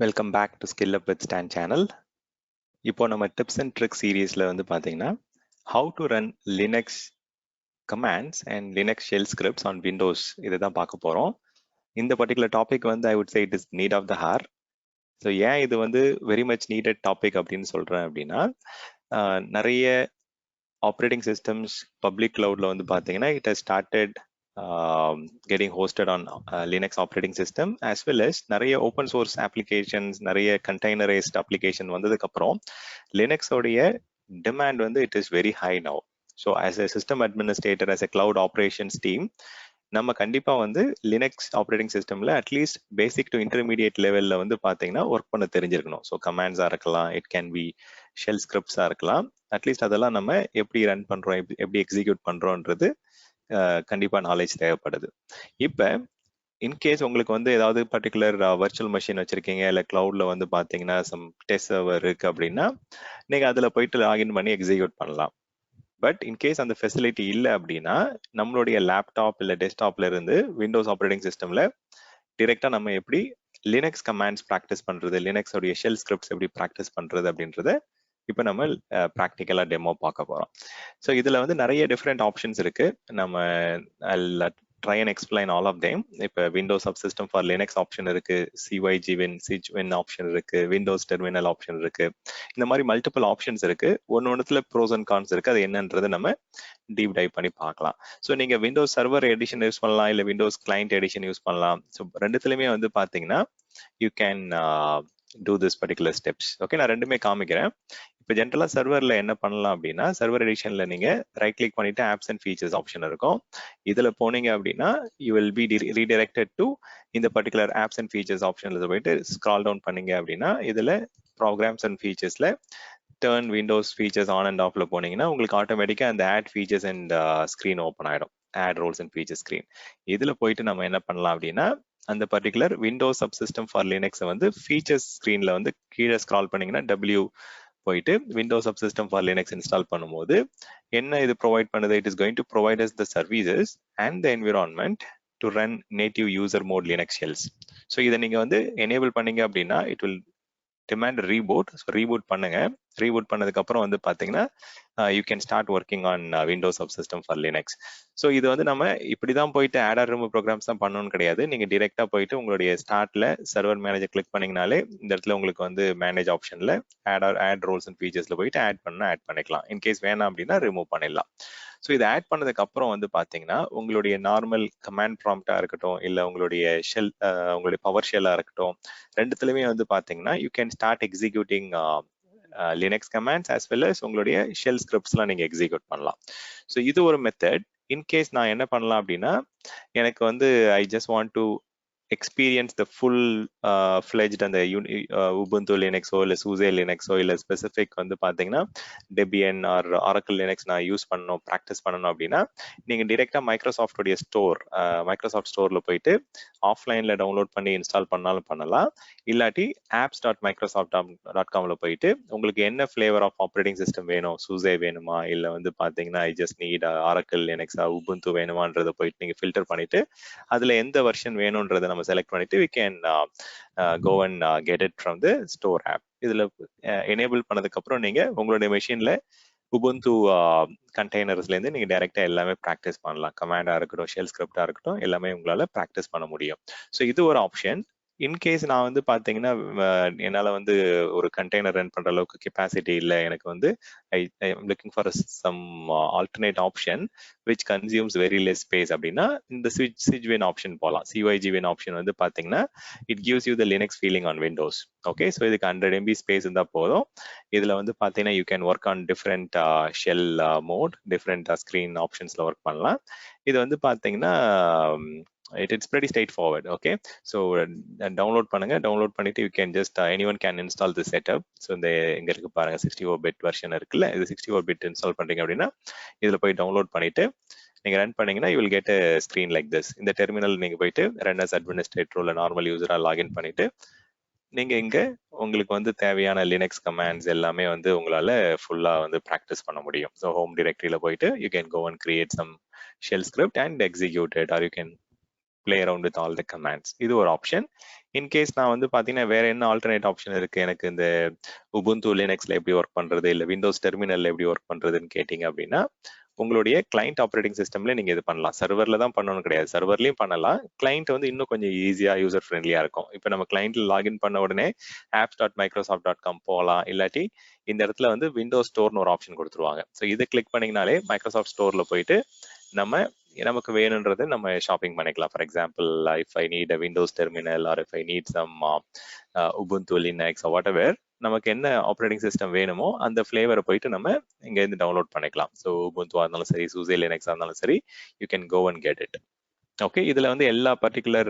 Welcome back to skill up with Stan channel. இப்போ நம்ம tips and trick சீரீஸ்ல வந்து பார்த்தீங்கன்னா how to run Linux commands and Linux shell scripts on Windows இதை தான் பார்க்க போகிறோம். இந்த பர்டிகுலர் டாபிக் வந்து I would say it is need of the hour. So ஏன் இது வந்து வெரி மச் நீடட் டாபிக் அப்படின்னு சொல்கிறேன் அப்படின்னா, நிறைய ஆப்ரேட்டிங் சிஸ்டம்ஸ் பப்ளிக் கிளவுட்ல வந்து பார்த்தீங்கன்னா it has started getting hosted on Linux operating system as well as நிறைய open source applications, நிறைய containerized application வந்ததுக்கு அப்புறம் Linux உடைய demand வந்து it is very high now. So as a system administrator, as a cloud operations team, நம்ம கண்டிப்பா வந்து Linux operating சிஸ்டம்ல அட்லீஸ்ட் பேசிக் டு இன்டர்மீடியட் லெவல்ல வந்து பாத்தீங்கன்னா ஒர்க் பண்ண தெரிஞ்சிருக்கணும். ஸோ கமாண்ட்ஸா இருக்கலாம், இட் கேன் பி ஷெல் ஸ்கிரிப்ட்ஸா இருக்கலாம். அட்லீஸ்ட் அதெல்லாம் நம்ம எப்படி ரன் பண்றோம், எப்படி எக்ஸிக்யூட் பண்றோம்ன்றது கண்டிப்பா நாலேஜ் தேவைப்படுது. இப்ப இன்கேஸ் உங்களுக்கு வந்து ஏதாவது பர்டிகுலர் வர்ச்சுவல் மெஷின் வச்சிருக்கீங்க, இல்ல கிளவுட்ல வந்து பாத்தீங்கன்னா சம் டெஸ்ட் சர்வர் இருக்கு அப்படின்னா நீங்க அதுல போயிட்டு லாகின் பண்ணி எக்ஸிக்யூட் பண்ணலாம். பட் இன்கேஸ் அந்த ஃபெசிலிட்டி இல்லை அப்படின்னா நம்மளுடைய லேப்டாப் இல்லை டெஸ்க்டாப்ல இருந்து விண்டோஸ் ஆப்ரேட்டிங் சிஸ்டம்ல டிரெக்டா நம்ம எப்படி லினக்ஸ் கமாண்ட்ஸ் ப்ராக்டிஸ் பண்றது, லினக்ஸ் உடைய ஷெல் ஸ்கிரிப்ட்ஸ் எப்படி ப்ராக்டிஸ் பண்றது அப்படின்றத இப்போ நம்ம ப்ராக்டிக்கலா டெமோ பார்க்க போறோம். ஸோ இதுல வந்து நிறைய டிஃப்ரெண்ட் ஆப்ஷன்ஸ் இருக்கு. நம்ம try and explain all of them. இப்போ Windows subsystem for Linux option இருக்கு, சிஒய்ஜிவின் சிஜ்வின் ஆப்ஷன் இருக்கு, விண்டோஸ் டெர்மினல் ஆப்ஷன் இருக்கு. இந்த மாதிரி மல்டிபிள் ஆப்ஷன்ஸ் இருக்கு. ஒன்னொன்னுல ப்ரோஸ் அண்ட் கான்ஸ் இருக்கு. அது என்னன்றது நம்ம டீப் டைவ் பண்ணி பார்க்கலாம். ஸோ நீங்க விண்டோஸ் சர்வர் எடிஷன் யூஸ் பண்ணலாம், இல்லை விண்டோஸ் கிளைண்ட் எடிஷன் யூஸ் பண்ணலாம். ஸோ ரெண்டுத்துலயுமே வந்து பாத்தீங்கன்னா you can do this particular steps. Okay, நான் ரெண்டுமே காமிக்கிறேன். இப்போ ஜென்ரலா சர்வர்ல என்ன பண்ணலாம் அப்படின்னா, சர்வர் எடிஷன்ல நீங்க ரைட் கிளிக் பண்ணிட்டு ஆப்ஸ் அண்ட் ஃபீச்சர்ஸ் ஆப்ஷன் இருக்கும். இதுல போனீங்க அப்படின்னா you will be redirected to இந்த பர்டிகுலர் ஆப்ஸ் அண்ட் ஃபீச்சர்ஸ் ஆப்ஷன்ல போயிட்டு ஸ்க்ரால் டவுன் பண்ணீங்க அப்படின்னா இதுல ப்ரோக்ராம்ஸ் அண்ட் ஃபீச்சர்ஸ்ல turn Windows features on and ஆஃப்ல போனீங்கன்னா உங்களுக்கு ஆட்டோமேட்டிக்கா அந்த add features and screen open ஆயிடும். Add roles and feature screen. இதுல போயிட்டு நம்ம என்ன பண்ணலாம் அப்படின்னா அந்த particular Windows subsystem for Linux வந்து ஃபீச்சர்ஸ் ஸ்கிரீன்ல வந்து கீழே ஸ்க்ரால் பண்ணீங்கன்னா டபிள்யூ போயிட்டு Windows subsystem for Linux install பண்ணும்போது என்ன இது ப்ரொவைட் பண்ணுது, it is going to provide us the services and the environment to run native user mode Linux shells. So இதை நீங்க வந்து எனேபிள் பண்ணீங்க அப்படின்னா it will demand reboot. So reboot பண்ணுங்க. ரீபூட் பண்ணதுக்கு அப்புறம் வந்து பாத்தீங்கன்னா you can start working on Windows subsystem for Linux. So இது வந்து நம்ம இப்படிதான் போயிட்டு ஆட் ஆர் ரிமூவ் ப்ரோக்ராம்ஸ் தான் பண்ணணும்னு கிடையாது. நீங்க டிரெக்டா போயிட்டு உங்களுடைய ஸ்டார்ட்ல சர்வர் மேனேஜர் கிளிக் பண்ணீங்கனாலே இந்த இடத்துல உங்களுக்கு வந்து மேனேஜ் ஆப்ஷன்ல ஆட் ரோல்ஸ் அண்ட் ஃபீச்சர்ஸ்ல போயிட்டு ஆட் பண்ணிக்கலாம். இன்கேஸ் வேணாம் அப்படின்னா ரிமூவ் பண்ணிடலாம். ஸோ இதை ஆட் பண்ணதுக்கு அப்புறம் வந்து பாத்தீங்கன்னா உங்களுடைய நார்மல் கமாண்ட் ப்ராம்ப்டா இருக்கட்டும், இல்ல உங்களுடைய ஷெல் உங்களுடைய பவர் ஷெல்லா இருக்கட்டும், ரெண்டுத்துலயுமே வந்து பாத்தீங்கன்னா you can start executing Linux commands as well as உங்களுடைய ஷெல் ஸ்கிரிப்ட்ஸ்லாம் நீங்க எக்ஸிக்யூட் பண்ணலாம். ஸோ இது ஒரு மெத்தட். இன்கேஸ் நான் என்ன பண்ணலாம் அப்படின்னா எனக்கு வந்து ஐ just want to experience the full fledged அந்த Ubuntu Linux இல்ல SUSE Linux இல்ல ஸ்பெசிபிக் வந்து பாத்தீங்கன்னா Debian ஆர் Oracle Linux நான் யூஸ் பண்ணணும், ப்ராக்டிஸ் பண்ணணும் அப்படின்னா நீங்க டிரெக்டா மைக்ரோசாஃப்ட் உடைய ஸ்டோர், மைக்ரோசாஃப்ட் ஸ்டோர்ல போயிட்டு ஆஃப்லைன்ல டவுன்லோட் பண்ணி இன்ஸ்டால் பண்ணாலும் பண்ணலாம். இல்லாட்டி apps.microsoft.com போயிட்டு உங்களுக்கு என்ன ஃபிளேவர் ஆஃப் ஆப்ரேட்டிங் சிஸ்டம் வேணும், SUSE வேணுமா இல்ல வந்து பாத்தீங்கன்னா I just need Oracle Linux Ubuntu வேணுமான்றதை போயிட்டு நீங்க ஃபில்டர் பண்ணிட்டு அதுல எந்த வெர்ஷன் வேணும்ன்றதை நம்ம செலக்ட் பண்ணிட்டு we can go and get it from the store app. இதுல எனேபிள் பண்ணதுக்கு அப்புறம் நீங்க உங்களுடைய மெஷின்ல உபுண்டு கண்டெய்னர்ஸ்ல இருந்து நீங்க டைரக்டா எல்லாமே ப்ராக்டிஸ் பண்ணலாம். கமாண்டா இருக்கட்டும், ஷெல் ஸ்கிரிப்டா இருக்கட்டும், எல்லாமே உங்களால ப்ராக்டிஸ் பண்ண முடியும். ஸோ இது ஒரு ஆப்ஷன். இன்கேஸ் நான் வந்து பாத்தீங்கன்னா என்னால வந்து ஒரு கண்டெய்னர் ரன் பண்ற அளவுக்கு கெப்பாசிட்டி இல்லை, எனக்கு வந்து I am looking for some alternate option which consumes very less space அப்படின்னா இந்த சிஜ்வின் ஆப்ஷன் போகலாம். சிஒய்ஜிவின் ஆப்ஷன் வந்து பாத்தீங்கன்னா it gives you the Linux feeling on Windows. Okay, so இதுக்கு 100 MB ஸ்பேஸ் இருந்தா போதும். இதுல வந்து பாத்தீங்கன்னா you can work on different shell mode, different screen ஆப்ஷன்ஸ்ல ஒர்க் பண்ணலாம். இது வந்து பாத்தீங்கன்னா it's pretty straightforward. Okay, so download பண்ணுங்க. டவுன்லோட் பண்ணிட்டு you can just anyone can install the setup. so இந்த இங்க இருக்கு பாருங்க 64-bit வெர்ஷன் இருக்குல்ல, இது 64-bit இன்ஸ்டால் பண்றீங்க அப்படின்னா இதுல போய் டவுன்லோட் பண்ணிட்டு நீங்க ரன் பண்ணீங்கன்னா you will get a screen like this. இந்த டெர்மினல் நீங்க போயிட்டு ரன் as administrator இல்ல நார்மல் யூசரா லாகின் பண்ணிட்டு நீங்க இங்க உங்களுக்கு வந்து தேவையான லினக்ஸ் கமாண்ட்ஸ் எல்லாமே வந்து உங்களால ஃபுல்லா வந்து ப்ராக்டிஸ் பண்ண முடியும். ஸோ ஹோம் டைரக்டரியில போயிட்டு you can go and create some shell script and execute it, or you can play around with all the commands. இது ஒரு ஆப்ஷன். இன்கேஸ் நான் வந்து பாத்தீங்கன்னா வேற என்ன ஆல்டர்னேட் ஆப்ஷன் இருக்கு எனக்கு இந்த உபுண்டு லினக்ஸ்ல எப்படி ஒர்க் பண்றது இல்ல விண்டோஸ் டெர்மினல்ல எப்படி ஒர்க் பண்றதுன்னு கேட்டீங்க அப்படின்னா உங்களுடைய கிளைண்ட் ஆப்ரேட்டிங் சிஸ்டம்ல நீங்க இது பண்ணலாம். சர்வர்ல தான் பண்ணணும் கிடையாது, சர்வர்லயும் பண்ணலாம். கிளைண்ட் வந்து இன்னும் கொஞ்சம் ஈஸியா யூசர் ஃப்ரெண்ட்லியா இருக்கும். இப்போ நம்ம கிளைண்ட்ல லாகின் பண்ண உடனே apps.microsoft.com போகலாம், இல்லாட்டி இந்த இடத்துல வந்து விண்டோஸ் ஸ்டோர்னு ஒரு ஆப்ஷன் கொடுத்துருவாங்க. ஸோ இதை கிளிக் பண்ணீங்கனாலே மைக்ரோசாஃப்ட் ஸ்டோர்ல போயிட்டு நமக்கு வேணுன்றது நம்ம ஷாப்பிங் பண்ணிக்கலாம். For example if I need a Windows terminal or if I need some Ubuntu Linux whatever, நமக்கு என்ன ஆப்ரேட்டிங் சிஸ்டம் வேணுமோ அந்த ஃபிளேவரை போயிட்டு நம்ம இங்க இருந்து டவுன்லோட் பண்ணிக்கலாம். ஸோ உபுண்டுவா இருந்தாலும் சரி, சூசே லினக்ஸா இருந்தாலும் சரி, you can go and get it. Okay, இதுல வந்து எல்லா பர்டிகுலர்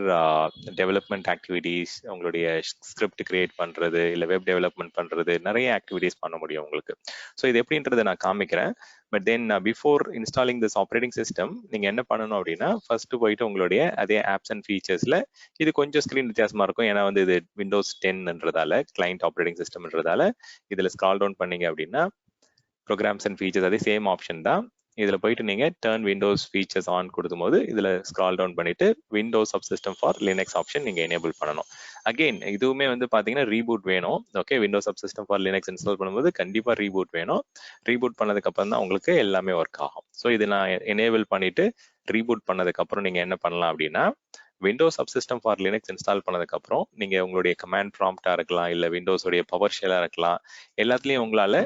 டெவலப்மெண்ட் ஆக்டிவிட்டீஸ், உங்களுடைய ஸ்கிரிப்ட் கிரியேட் பண்றது இல்ல வெப் டெவலப்மெண்ட் பண்றது, நிறைய ஆக்டிவிட்டீஸ் பண்ண முடியும் உங்களுக்கு. ஸோ இது எப்படின்றத நான் காமிக்கிறேன். But then before installing this operating system நீங்க என்ன பண்ணணும் அப்படின்னா ஃபர்ஸ்ட் போயிட்டு உங்களுடைய அதே ஆப்ஸ் அண்ட் ஃபீச்சர்ஸ்ல, இது கொஞ்சம் ஸ்கிரீன் வித்தியாசமா இருக்கும் ஏன்னா வந்து இது விண்டோஸ் 10ன்றதால கிளைண்ட் ஆப்ரேட்டிங் சிஸ்டம்ன்றதால இதுல ஸ்க்ரால் டவுன் பண்ணீங்க அப்படின்னா ப்ரோக்ராம்ஸ் அண்ட் ஃபீச்சர்ஸ் அதே சேம் ஆப்ஷன் தான். இதுல போயிட்டு நீங்க டர்ன் விண்டோஸ் ஃபீச்சர்ஸ் ஆன் கொடுக்கும் போது இதுல ஸ்க்ரால் டவுன் பண்ணிட்டு Windows subsystem for Linux option நீங்க எனேபிள் பண்ணணும். அகெயின் இதுவுமே வந்து பாத்தீங்கன்னா ரீபூட் வேணும். Okay, Windows subsystem for Linux install பண்ணும்போது கண்டிப்பா ரீபூட் வேணும். ரீபூட் பண்ணதுக்கு அப்புறம் தான் உங்களுக்கு எல்லாமே ஒர்க் ஆகும். ஸோ இது நான் எனேபிள் பண்ணிட்டு ரீபூட் பண்ணதுக்கு அப்புறம் நீங்க என்ன பண்ணலாம் அப்படின்னா Windows subsystem for Linux install பண்ணதுக்கு அப்புறம் நீங்க உங்களுடைய கமாண்ட் ப்ராம்ப்டா இருக்கலாம் இல்ல விண்டோஸோடைய பவர் ஷெல்லா இருக்கலாம், எல்லாத்துலயும் உங்களால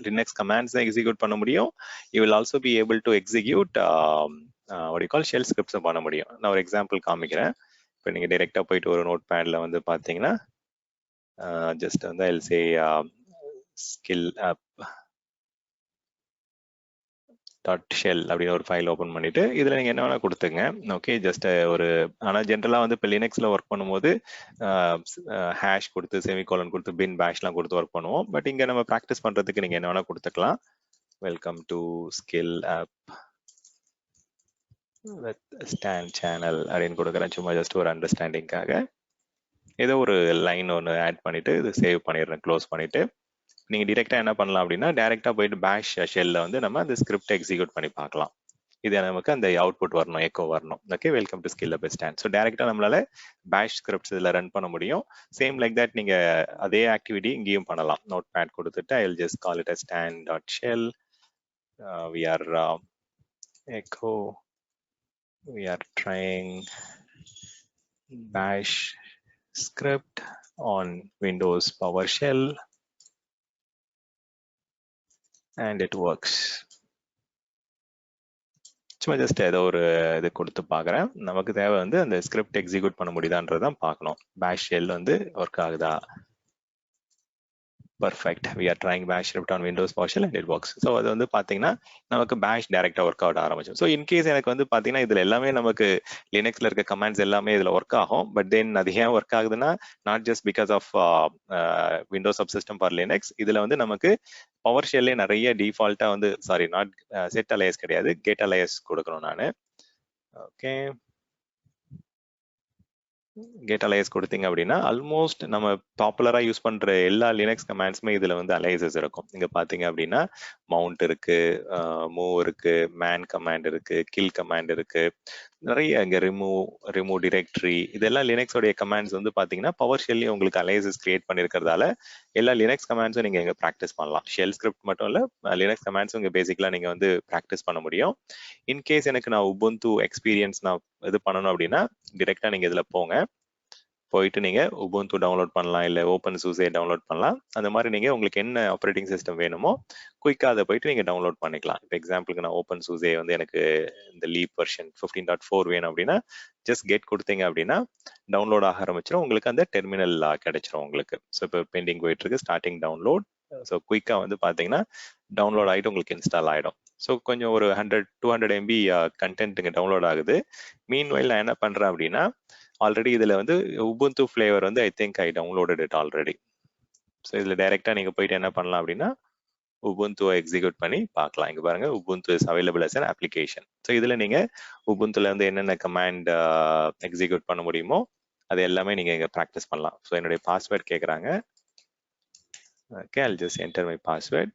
Linux commands எக்ஸிக்யூட் பண்ண முடியும். You will also be able to execute what you call shell scripts பண்ண முடியும். நான் ஒரு எக்ஸாம்பிள் காமிக்கிறேன். இப்போ நீங்க டைரக்டா போயிட்டு ஒரு நோட் பேட்ல வந்து பாத்தீங்கன்னா ஜஸ்ட் வந்து I'll say skill app .shell அப்படின்னு ஒரு ஃபைல் ஓபன் பண்ணிட்டு இதுல நீங்க என்ன வேணா கொடுத்துங்க. ஓகே, ஜஸ்ட் ஒரு ஆனா ஜென்ரலா வந்து இப்போ லினக்ஸ்ல ஒர்க் பண்ணும்போது ஹேஷ் கொடுத்து செமிகோலன் கொடுத்து பின் பேஷ்லாம் கொடுத்து ஒர்க் பண்ணுவோம். பட் இங்க நம்ம ப்ராக்டிஸ் பண்றதுக்கு நீங்க என்ன வேணா கொடுத்துக்கலாம். Welcome to skill up with stand channel அப்படின்னு கொடுக்குறேன். சும்மா ஜஸ்ட் ஒரு அண்டர்ஸ்டாண்டிங்காக ஏதோ ஒரு லைன் ஒன்று ஆட் பண்ணிட்டு இது சேவ் பண்ணிடுறேன், க்ளோஸ் பண்ணிட்டு நீங்க டைரக்டா என்ன பண்ணலாம் அப்படின்னா டைரக்டா போயிட்டு பேஷ் ஷெல்ல வந்து நம்ம அந்த ஸ்கிரிப்ட் எக்ஸிக்யூட் பண்ணி பார்க்கலாம். இது நமக்கு அந்த அவுட்புட் வரணும், எக்கோ வரணும். Okay, welcome to skill up stand. So டைரக்டா நம்மளால பேஷ் ஸ்கிரிப்ட்ஸ் இதுல ரன் பண்ண முடியும். சேம் லைக் தட் நீங்க அதே ஆக்டிவிட்டி இங்கேயும் பண்ணலாம். நோட் பேட் கொடுத்துட்டு I will just call it as stand.shell. We are echo. We are trying bash script on Windows PowerShell. And it works. சும்மா ஜஸ்ட் ஏதோ ஒரு இது கொடுத்து பார்க்குறேன். நமக்கு தேவை வந்து அந்த ஸ்கிரிப்ட் எக்ஸிக்யூட் பண்ண முடியுதான்றதான் பார்க்கணும். பேஷ் ஷெல் வந்து ஒர்க் ஆகுதா. Perfect. we are trying bash script on Windows PowerShell and it works. So அது வந்து பார்த்தீங்கன்னா நமக்கு பேஷ் டைரக்டா ஒர்க் ஆக ஆரம்பிச்சோம். ஸோ இன்கேஸ் எனக்கு வந்து பார்த்தீங்கன்னா இதுல எல்லாமே நமக்கு லினக்ஸ்ல இருக்க கமாண்ட்ஸ் எல்லாமே இதுல ஒர்க் ஆகும். பட் தென் அது ஏன் ஒர்க் ஆகுதுன்னா not just because of Windows subsystem for Linux. இதுல வந்து நமக்கு பவர் ஷெல்லே நிறைய டிஃபால்ட்டா வந்து நாட் செட் அலையஸ் கிடையாது, கெட் அலையஸ் கொடுக்கணும் நான். ஓகே, கெட் அலையஸ் கொடுத்தீங்க அப்படின்னா ஆல்மோஸ்ட் நம்ம பாப்புலரா யூஸ் பண்ற எல்லா லினக்ஸ் கமாண்ட்ஸுமே இதுல வந்து அலையசஸ் இருக்கும். இங்க பாத்தீங்க அப்படின்னா மவுண்ட் இருக்கு, மூவ் இருக்கு, மேன் கமாண்ட் இருக்கு, கில் கமாண்ட் இருக்கு, நிறைய இங்க ரிமூவ் டிரெக்டரி, இதெல்லாம் லினக்ஸோடைய கமாண்ட்ஸ் வந்து பாத்தீங்கன்னா பவர் ஷெல்லையும் உங்களுக்கு அலையசஸ் கிரியேட் பண்ணிருக்கிறதால எல்லா லினக்ஸ் கமாண்ட்ஸும் நீங்க இங்க ப்ராக்டிஸ் பண்ணலாம். ஷெல் ஸ்கிரிப்ட் மட்டும் இல்ல, லினக்ஸ் கமாண்ட்ஸும் இங்க பேசிக்கலா நீங்க வந்து ப்ராக்டிஸ் பண்ண முடியும். இன்கேஸ் எனக்கு நான் உபுண்டு எக்ஸ்பீரியன்ஸ் நான் இது பண்ணணும் அப்படின்னா டிரெக்டா நீங்க இதுல போயிட்டு நீங்க உபுண்டு டவுன்லோட் பண்ணலாம், இல்ல ஓப்பன்சூஸே டவுன்லோட் பண்ணலாம். அந்த மாதிரி நீங்க உங்களுக்கு என்ன ஆப்ரேட்டிங் சிஸ்டம் வேணுமோ குயிக்கா அதை போயிட்டு நீங்க டவுன்லோட் பண்ணிக்கலாம். இப்போ எக்ஸாம்பிளுக்கு நான் ஓப்பன்சூஸே வந்து எனக்கு இந்த லீப் வெர்ஷன் 15.4 வேணும் அப்படின்னா ஜஸ்ட் கெட் கொடுத்தீங்க அப்படின்னா டவுன்லோட் ஆக ஆரம்பிச்சிடும். உங்களுக்கு அந்த டெர்மினல் கிடைச்சிரும் உங்களுக்கு. ஸோ இப்போ பெண்டிங் போயிட்டு இருக்கு, ஸ்டார்டிங் டவுன்லோட். ஸோ குயிக்கா வந்து பாத்தீங்கன்னா டவுன்லோட் ஆகிட்டு உங்களுக்கு இன்ஸ்டால் ஆகிடும். ஸோ கொஞ்சம் ஒரு 100-200 MB கண்டென்ட் இங்கே டவுன்லோட் ஆகுது. மீன்வைல் நான் என்ன பண்றேன் அப்படின்னா ஆல்ரெடி இதுல வந்து உபுண்டு ஃபிளேவர் வந்து I think I downloaded it already. So இதுல டைரக்டா நீங்க போயிட்டு என்ன பண்ணலாம் அப்படின்னா உபுண்டுவை எக்ஸிக்யூட் பண்ணி பார்க்கலாம். இங்க பாருங்க, Ubuntu is available as an application. So இதுல நீங்க உபுண்டுல வந்து என்னென்ன கமாண்ட் எக்ஸிக்யூட் பண்ண முடியுமோ அது எல்லாமே நீங்க இங்க ப்ராக்டிஸ் பண்ணலாம். ஸோ என்னுடைய பாஸ்வேர்ட் கேட்குறாங்க. Okay, I'll just enter my password.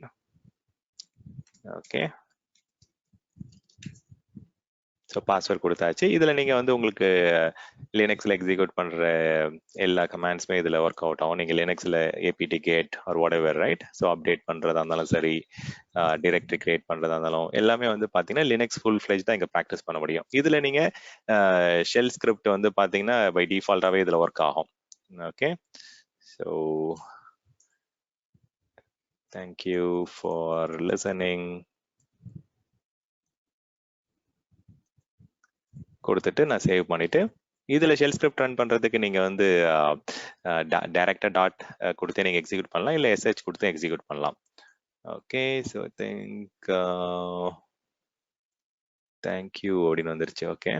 Okay, so password கொடுத்தாச்சு. இதில் நீங்கள் வந்து உங்களுக்கு லினக்ஸில் எக்ஸிக்யூட் பண்ணுற எல்லா கமாண்ட்ஸுமே இதில் ஒர்க் அவுட் ஆகும். நீங்கள் லினக்ஸில் APT get or whatever right, ரைட்? ஸோ அப்டேட் பண்ணுறதா இருந்தாலும் சரி, டிரெக்டரி கிரியேட் பண்ணுறதா இருந்தாலும் எல்லாமே வந்து பார்த்தீங்கன்னா லினக்ஸ் ஃபுல் ஃப்ளெஜ் தான் இங்கே ப்ராக்டிஸ் பண்ண முடியும். இதில் நீங்கள் ஷெல் ஸ்கிரிப்ட் வந்து பார்த்தீங்கன்னா பை டிஃபால்ட்டாகவே இதில் ஒர்க் ஆகும். Okay, so thank you for listening. கொடுத்துட்டு நான் சேவ் பண்ணிட்டு இதில் ஷெல் ஸ்கிரிப்ட் ரன் பண்ணுறதுக்கு நீங்கள் வந்து டைரக்டாக டாட் கொடுத்து நீங்கள் எக்ஸிக்யூட் பண்ணலாம், இல்லை எஸ்ஹெச் கொடுத்து எக்ஸிக்யூட் பண்ணலாம். ஓகே, ஸோ தேங்க்யூ அப்படின்னு வந்துருச்சு. ஓகே,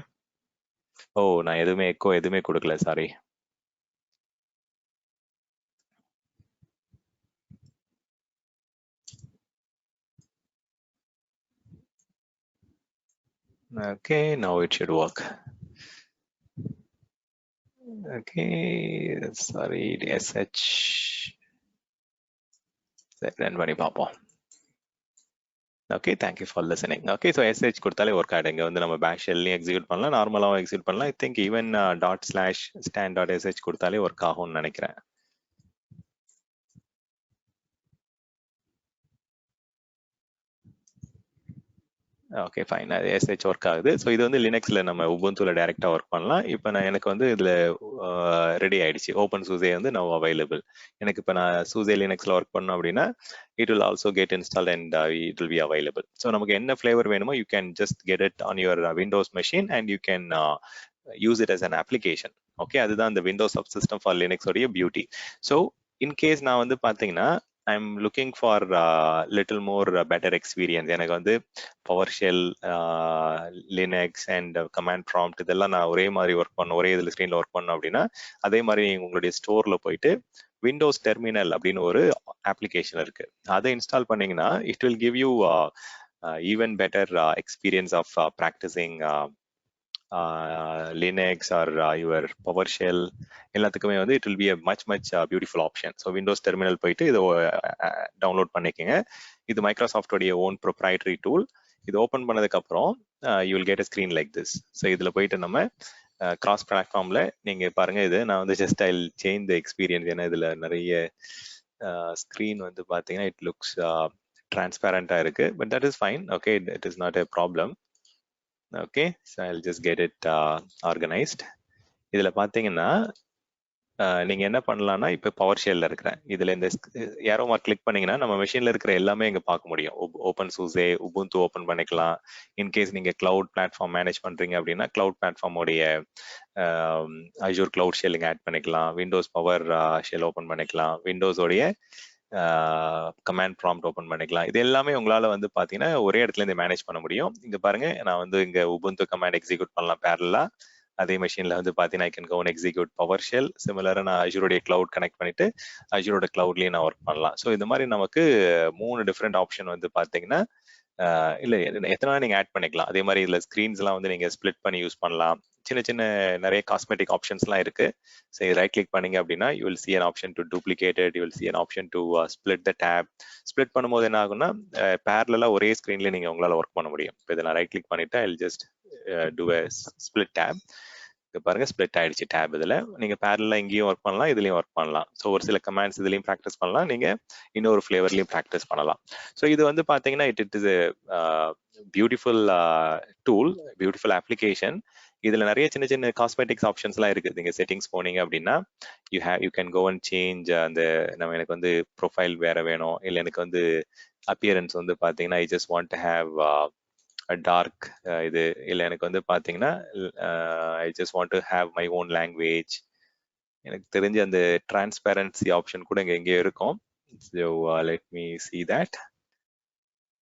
ஓ நான் எதுவுமே கொடுக்கல, sorry. Okay, now it should work. Okay, sorry, SH. Run பண்ணி பார்ப்போம். Okay, thank you for listening. Okay, so SH கொடுத்தாலே ஒர்க் ஆகிடும். இங்கே வந்து நம்ம பேஷ் ஷெல்லையும் எக்ஸிக்யூட் பண்ணலாம், நார்மலாகவும் எக்ஸிக்யூட் பண்ணலாம். ஐ திங்க் ஈவன் ./stand.sh கொடுத்தாலே ஒர்க் ஆகும்னு நினைக்கிறேன். Okay, fine. அது எஸ்ஹெச் ஒர்க் ஆகுது. ஸோ இது வந்து லினக்ஸில் நம்ம உபுண்டுல டைரெக்டாக ஒர்க் பண்ணலாம். இப்போ எனக்கு வந்து இதில் ரெடி ஆயிடுச்சு. ஓப்பன் சூசே வந்து நவ் அவைலபிள். எனக்கு இப்போ நான் சூசே லினக்ஸில் ஒர்க் பண்ணோம் அப்படின்னா it will also get install and it will be available. So நமக்கு என்ன ஃப்ளேவர் வேணுமோ you can just get it on your Windows machine and you can use it as an application. Okay, அதுதான் இந்த Windows subsystem for Linux உடைய beauty. So in case நான் வந்து பார்த்தீங்கன்னா I'm looking for little more better experience. எனக்கு வந்து PowerShell, Linux and command prompt இதெல்லாம் நான் ஒரே மாதிரி ஒர்க் பண்ண, ஒரே இதில் ஸ்க்ரீனில் ஒர்க் பண்ணோம் அப்படின்னா அதே மாதிரி உங்களுடைய ஸ்டோரில் போயிட்டு விண்டோஸ் டெர்மினல் அப்படின்னு ஒரு அப்ளிகேஷன் இருக்கு. அதை இன்ஸ்டால் பண்ணீங்கன்னா it will give you even better experience of practising Linux or your PowerShell எல்லாத்துக்குமே வந்து it will be a much beautiful option. So Windows terminal போயிட்டு இதை டவுன்லோட் பண்ணிக்கோங்க. இது மைக்ரோசாஃப்டோடைய ஓன் ப்ரொப்ரைட்டரி டூல். இது ஓப்பன் பண்ணதுக்கு அப்புறம் you will get a screen like this. So இதில் போயிட்டு நம்ம கிராஸ் பிளாட்ஃபார்ம்ல நீங்க பாருங்க. இது நான் வந்து just I change the experience. ஏன்னா இதுல நிறைய ஸ்க்ரீன் வந்து பாத்தீங்கன்னா இட் லுக்ஸ் டிரான்ஸ்பேரண்டா இருக்கு, but that is fine. Okay, it is not a problem. Okay, so I will just get it organised. இதுல பாத்தீங்கன்னா நீங்க என்ன பண்ணலாம்னா இப்போ PowerShellல இருக்கிறேன். இதுல இந்த ஏரோ மார்க் கிளிக் பண்ணீங்கன்னா நம்ம மெஷின்ல இருக்கிற எல்லாமே இங்க பார்க்க முடியும். ஓப்பன் சூசே, உபுண்டு ஓப்பன் பண்ணிக்கலாம். இன்கேஸ் நீங்க கிளவுட் பிளாட்ஃபார்ம் மேனேஜ் பண்றீங்க அப்படின்னா கிளவுட் பிளாட்ஃபார்மோடைய அஜூர் கிளவுட் ஷெல்லிங் ஆட் பண்ணிக்கலாம். விண்டோஸ் பவர் ஷெல் ஓப்பன் பண்ணிக்கலாம். விண்டோஸோடைய கமாண்ட் ப்ராம்ப்ட் ஓப்பன் பண்ணிக்கலாம். இது எல்லாமே உங்களால வந்து பாத்தீங்கன்னா ஒரே இடத்துல இருந்து மேனேஜ் பண்ண முடியும். இங்க பாருங்க, நான் வந்து இங்க உபுண்டு கமாண்ட் எக்ஸிக்யூட் பண்ணலாம் பேரலா. அதே மெஷின்ல வந்து பாத்தீங்கன்னா I can go and execute PowerShell. சிமிலரா நான் அஜூரோடைய கிளவுட் கனெக்ட் பண்ணிட்டு அஜூரோட கிளவுட்லயும் நான் ஒர்க் பண்ணலாம். ஸோ இந்த மாதிரி நமக்கு 3 டிஃப்ரெண்ட் ஆப்ஷன் வந்து பாத்தீங்கன்னா இல்ல எத்தனை நீங்க ஆட் பண்ணிக்கலாம். அதே மாதிரி இதுல ஸ்கிரீன்ஸ் எல்லாம் வந்து நீங்க ஸ்பிளிட் பண்ணி யூஸ் பண்ணலாம். சின்ன நிறைய காஸ்மெட்டிக் ஆப்ஷன்ஸ் எல்லாம் இருக்கு. சரி, ரைட் கிளிக் பண்ணீங்க அப்படின்னா you will see an option to duplicate it. You will see an option to split the tab. Split பண்ணும்போது என்ன ஆகும்னா பேரலா ஒரே ஸ்கிரீன்ல நீங்க உங்களால ஒர்க் பண்ண முடியும். இப்போ இதை நான் ரைட் கிளிக் பண்ணிட்டு ஐ will just do a split tab. பாருங்க, ஸ்பிளிட் ஆயிடுச்சு டேப். இதுல நீங்க பேரலா இங்கேயும் ஒர்க் பண்ணலாம், இதுலயும் ஒர்க் பண்ணலாம். ஸோ ஒரு சில கமாண்ட்ஸ் இதுலயும் ப்ராக்டிஸ் பண்ணலாம், நீங்க இன்னொரு ஃபிளேவர்லயும் ப்ராக்டிஸ் பண்ணலாம். ஸோ இது வந்து பாத்தீங்கன்னா it is beautiful tool, beautiful application. இதுல நிறைய சின்ன காஸ்மெட்டிக்ஸ் ஆப்ஷன்ஸ் எல்லாம் இருக்குது. நீங்க செட்டிங்ஸ் போனீங்க அப்படின்னா you can go and change. அந்த நம்ம எனக்கு வந்து ப்ரொஃபைல் வேற வேணும், இல்லை எனக்கு வந்து அப்பியரன்ஸ் வந்து பாத்தீங்கன்னா I just want to have dark இது, இல்லை எனக்கு வந்து பாத்தீங்கன்னா I just want to have my own language. எனக்கு தெரிஞ்ச அந்த டிரான்ஸ்பேரன்சி ஆப்ஷன் கூட இங்க எங்கேயோ இருக்கும். So let me see that.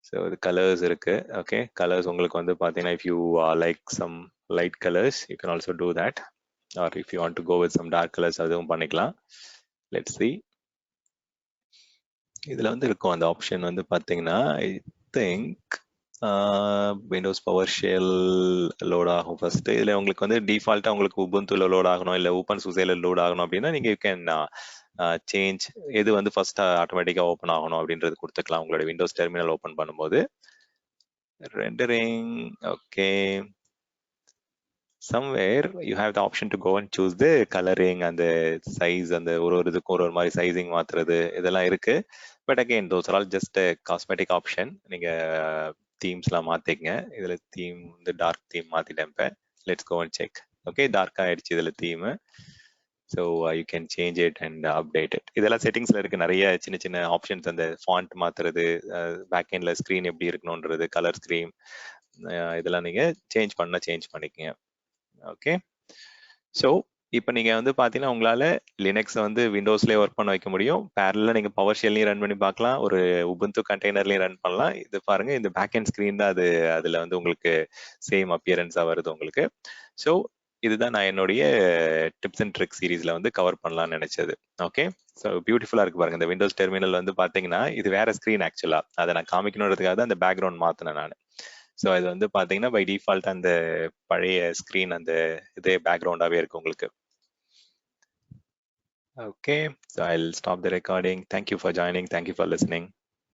ஸோ இது கலர்ஸ் இருக்கு. ஓகே, கலர்ஸ் உங்களுக்கு வந்து பாத்தீங்கன்னா if you like some light colours you can also do that, or if you want to go with some dark colours அதுவும் பண்ணிக்கலாம். Let's see. இதுல வந்து இருக்கும் அந்த ஆப்ஷன் வந்து பாத்தீங்கன்னா I think Windows PowerShell load ஆகும் ஃபர்ஸ்ட். இதுல உங்களுக்கு வந்து டிஃபால்ட்டா உங்களுக்கு உபுண்டுல லோட் ஆகணும், இல்ல ஓப்பன் சூசேல லோட் ஆகணும் அப்படின்னா நீங்க யூ கேன் சேஞ்ச் எது வந்து ஃபர்ஸ்ட் ஆட்டோமேட்டிக்கா ஓப்பன் ஆகணும் அப்படின்றது கொடுத்துக்கலாம். உங்களோட விண்டோஸ் டெர்மினல் ஓப்பன் பண்ணும்போது rendering. Okay, somewhere you have the option to go and choose the coloring and the size and the ஒரு இதுக்கும் ஒரு மாதிரி sizing மாத்துறது இதெல்லாம் இருக்கு. But again those are all just a cosmetic option. நீங்க தீம்ஸ்லாம் மாத்திக்கங்க. இதுல தீம் வந்து டார்க் தீம் மாத்திட்டேன் இப்ப. Let's go and check. Okay, dark ஆயிடுச்சு இதுல theme. So you can change it and update it. இதெல்லாம் செட்டிங்ஸ்ல இருக்கு, நிறைய சின்ன சின்ன ஆப்ஷன்ஸ். அந்த ஃபாண்ட் மாத்துறது, பேக் எண்ட்ல ஸ்க்ரீன் எப்படி இருக்கணும்ன்றது, கலர் ஸ்க்ரீன், இதெல்லாம் நீங்க சேஞ்ச் பண்ணிக்கங்க. ஓகே, ஸோ இப்போ நீங்க வந்து பாத்தீங்கன்னா உங்களால லினக்ஸ் வந்து விண்டோஸ்லயே ஒர்க் பண்ண வைக்க முடியும். பேரலா நீங்க பவர் ஷெல்லையும் ரன் பண்ணி பார்க்கலாம், ஒரு உபுண்டு கண்டெய்னர்லயும் ரன் பண்ணலாம். இது பாருங்க, இந்த பேக் எண்ட் ஸ்கிரீன் தான் அது, அதுல வந்து உங்களுக்கு சேம் அப்பியரன்ஸா வருது உங்களுக்கு. ஸோ இதுதான் நான் என்னுடைய டிப்ஸ் அண்ட் ட்ரிக் சீரீஸ்ல வந்து கவர் பண்ணலாம்னு நினைச்சது. ஓகே, ஸோ பியூட்டிஃபுல்லா இருக்கு பாருங்க. இந்த விண்டோஸ் டெர்மினல் வந்து பாத்தீங்கன்னா இது வேற ஸ்கிரீன் ஆக்சுவலா, அதை நான் காமிக்கணுன்றதுக்காக தான் அந்த பேக்ரவுண்ட் மாத்தினேன் நான். ஸோ இது வந்து பாத்தீங்கன்னா பை டிஃபால்ட் அந்த பழைய ஸ்கிரீன் அந்த இதே பேக்ரவுண்டாவே இருக்கு உங்களுக்கு. Okay, so I'll stop the recording. Thank you for joining. Thank you for listening.